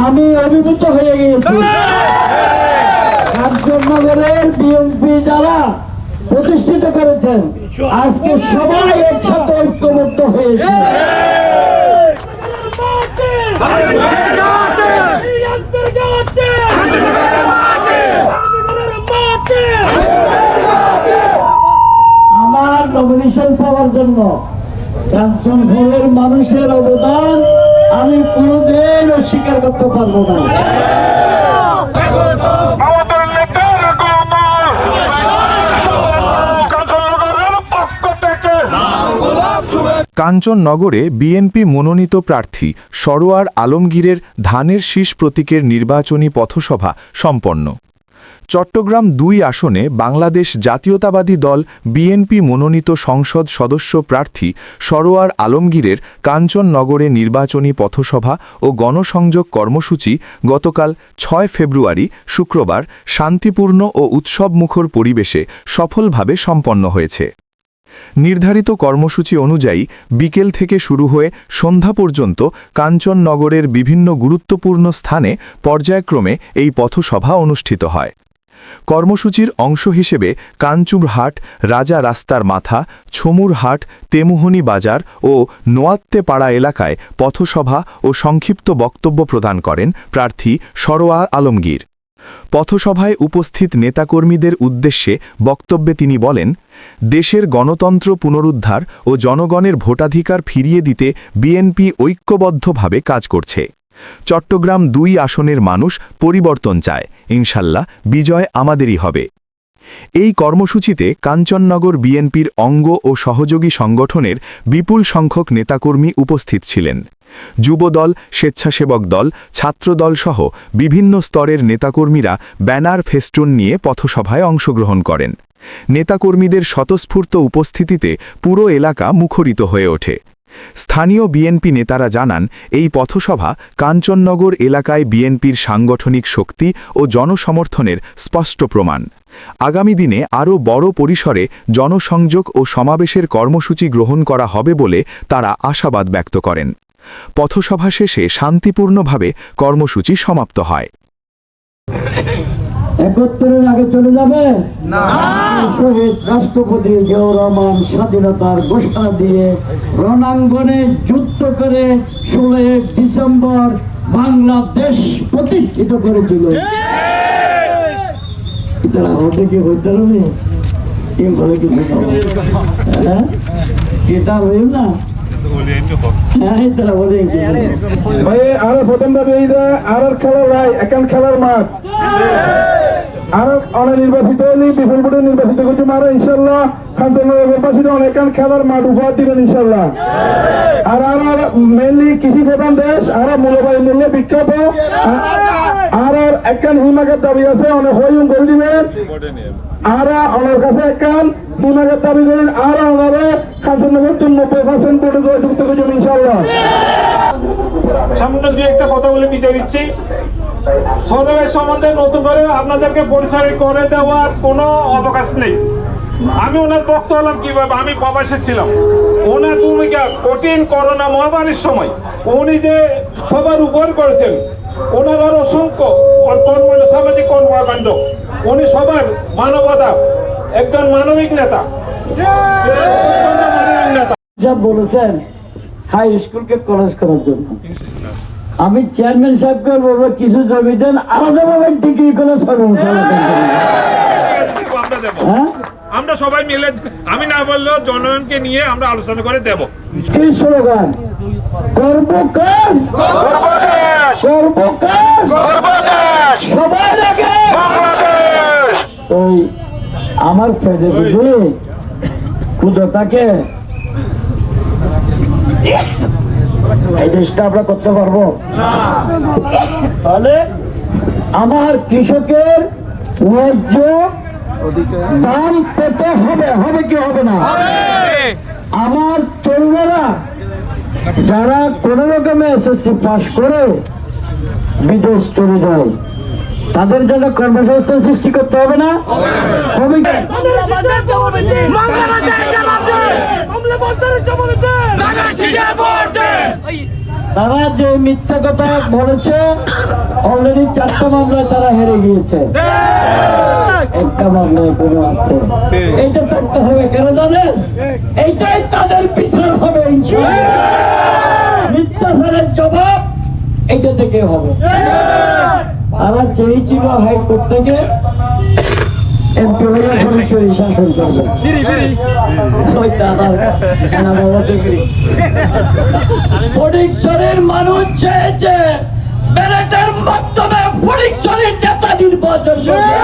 আমি অভিভূত হয়ে গিয়েছি। কাঞ্চননগরের বিএনপি যারা প্রতিষ্ঠিত করেছেন, আজকে সবাই একসাথে ঐক্যবদ্ধ হয়েছে। আমার নমিনেশন পাওয়ার জন্য কাঞ্চনপুরের মানুষের অবদান আমি কোনোদিন অস্বীকার করতে পারবো না। কাঞ্চননগরে বিএনপি মনোনীত প্রার্থী সরোয়ার আলমগীরের ধানের শীষ প্রতীকের নির্বাচনী পথসভা সম্পন্ন। চট্টগ্রাম ২ আসনে বাংলাদেশ জাতীয়তাবাদী দল বিএনপি মনোনীত সংসদ সদস্য প্রার্থী সরোয়ার আলমগীরের কাঞ্চননগরে নির্বাচনী পথসভা ও গণসংযোগ কর্মসূচি গতকাল ৬ ফেব্রুয়ারি শুক্রবার শান্তিপূর্ণ ও উৎসবমুখর পরিবেশে সফলভাবে সম্পন্ন হয়েছে। নির্ধারিত কর্মসূচি অনুযায়ী বিকেল থেকে শুরু হয়ে সন্ধ্যা পর্যন্ত কাঞ্চননগরের বিভিন্ন গুরুত্বপূর্ণ স্থানে পর্যায়ক্রমে এই পথসভা অনুষ্ঠিত হয়। কর্মসূচির অংশ হিসেবে কাঞ্চুরহাট, রাজা রাস্তার মাথা, ছমুরহাট, তেমুহনী বাজার ও নোয়াত্তেপাড়া এলাকায় পথসভা ও সংক্ষিপ্ত বক্তব্য প্রদান করেন প্রার্থী সরোয়ার আলমগীর। পথসভায় উপস্থিত নেতাকর্মীদের উদ্দেশ্যে বক্তব্যে তিনি বলেন, দেশের গণতন্ত্র পুনরুদ্ধার ও জনগণের ভোটাধিকার ফিরিয়ে দিতে বিএনপি ঐক্যবদ্ধভাবে কাজ করছে। চট্টগ্রাম ২ আসনের মানুষ পরিবর্তন চায়, ইনশাল্লাহ বিজয় আমাদেরই হবে। এই কর্মসূচিতে কাঞ্চননগর বিএনপির অঙ্গ ও সহযোগী সংগঠনের বিপুল সংখ্যক নেতাকর্মী উপস্থিত ছিলেন। যুবদল, স্বেচ্ছাসেবক দল, ছাত্রদল সহ বিভিন্ন স্তরের নেতাকর্মীরা ব্যানার ফেস্টুন নিয়ে পথসভায় অংশগ্রহণ করেন। নেতাকর্মীদের স্বতঃস্ফূর্ত উপস্থিতিতে পুরো এলাকা মুখরিত হয়ে ওঠে। স্থানীয় বিএনপি নেতারা জানান, এই পথসভা কাঞ্চননগর এলাকায় বিএনপির সাংগঠনিক শক্তি ও জনসমর্থনের স্পষ্ট প্রমাণ। আগামী দিনে আরও বড় পরিসরে জনসংযোগ ও সমাবেশের কর্মসূচি গ্রহণ করা হবে বলে তারা আশাবাদ ব্যক্ত করেন। পথসভা শেষে শান্তিপূর্ণভাবে কর্মসূচি সমাপ্ত হয়। ৭১-এর আগে চলে যাবে না। শহীদ রাষ্ট্রপতি জিয়াউর রহমান স্বাধীনতার ঘোষণা দিয়ে রণাঙ্গনে যুদ্ধ করে ১৬ ডিসেম্বর বাংলাদেশ প্রতিষ্ঠিত করেছিল। এটা হইল না। প্রথম দাবি আর খেলার রায় একান খেলার মাঠ আর অনেক নির্বাচিত হলে বিপুল ভোটে নির্বাচিত করতে মারা ইনশাল্লাহ কাঞ্চননগরবাসী অনেকান খেলার মাঠ উপহার দিবেন ইনশাল্লাহ। আর আর মেনলি কৃষি প্রধান দেশ, আর মূল্যবাহী মূল্য বিখ্যাত, আর একান হিমাগার দাবি আছে অনেক হইম করে দিবেন। আর আমার কাছে একান হিমাগার দাবি করেন, আর ওনারা কাঞ্চননগর 90% ভোটে জয়যুক্ত করছেন ইনশাল্লাহ। সামনে দিয়ে একটা কথা বলে বিদায় দিচ্ছি। সরোয়ার সম্বন্ধে নতুন করে আপনাদেরকে পরিচয় করে দেওয়ার কোনো অবকাশ নেই। আমি ওনার বক্তা হলাম কিভাবে, আমি প্রবাসে ছিলাম। ওনার ভূমিকা কঠিন করোনা মহামারীর সময় উনি যে সবার উপর করেছেন, ওনার আর অসংখ্য সামাজিক কর্মকাণ্ড, উনি সবার মানবতা, একজন মানবিক নেতা বলেছেন হাই স্কুলকে কলেজ করার জন্য। আমি চেয়ারম্যান সাহেবকে বলবো কিছু জমি দেন, আলাদাভাবে ডিগ্রি কলেজ করবেন। আমরা সবাই মিলে, আমি না বললেও জনগণকে নিয়ে আমরা আলোচনা করে দেব। কি স্লোগান? কর্মকাজ সবাই লাগে। ওই আমার ফেদে বুঝি ক্ষুদ্রতাকে এই দেশটা আমরা করতে পারবো? তাহলে আমার কৃষকের ন্যায্য দাম পেতে হবে, হবে কি হবে না? আমার তরুণরা যারা কোন রকমে এসএসসি পাস করে বিদেশ চলে যায়, তাদের জন্য কর্মসংস্থান সৃষ্টি করতে হবে না? তারা যে মিথ্যা কথা বলেছে অলরেডি 4টা মামলায় তারা হেরে গিয়েছে, একটা মামলায় কোনো আছে। এইটা থাকতে হবে কেন জানেন? এইটাই তাদের বিচার হবে ইনশাআল্লাহ। মিথ্যাচারের জবাব এইটা থেকে হবে। তারা চেয়েছিল হাইকোর্ট থেকে এমপি হয়ে ফরিদপুরে শাসন করবে। ফরিদপুরের মানুষ চেয়েছে ব্যালটের মাধ্যমে ফরিদপুরের নেতা নির্বাচন করবে।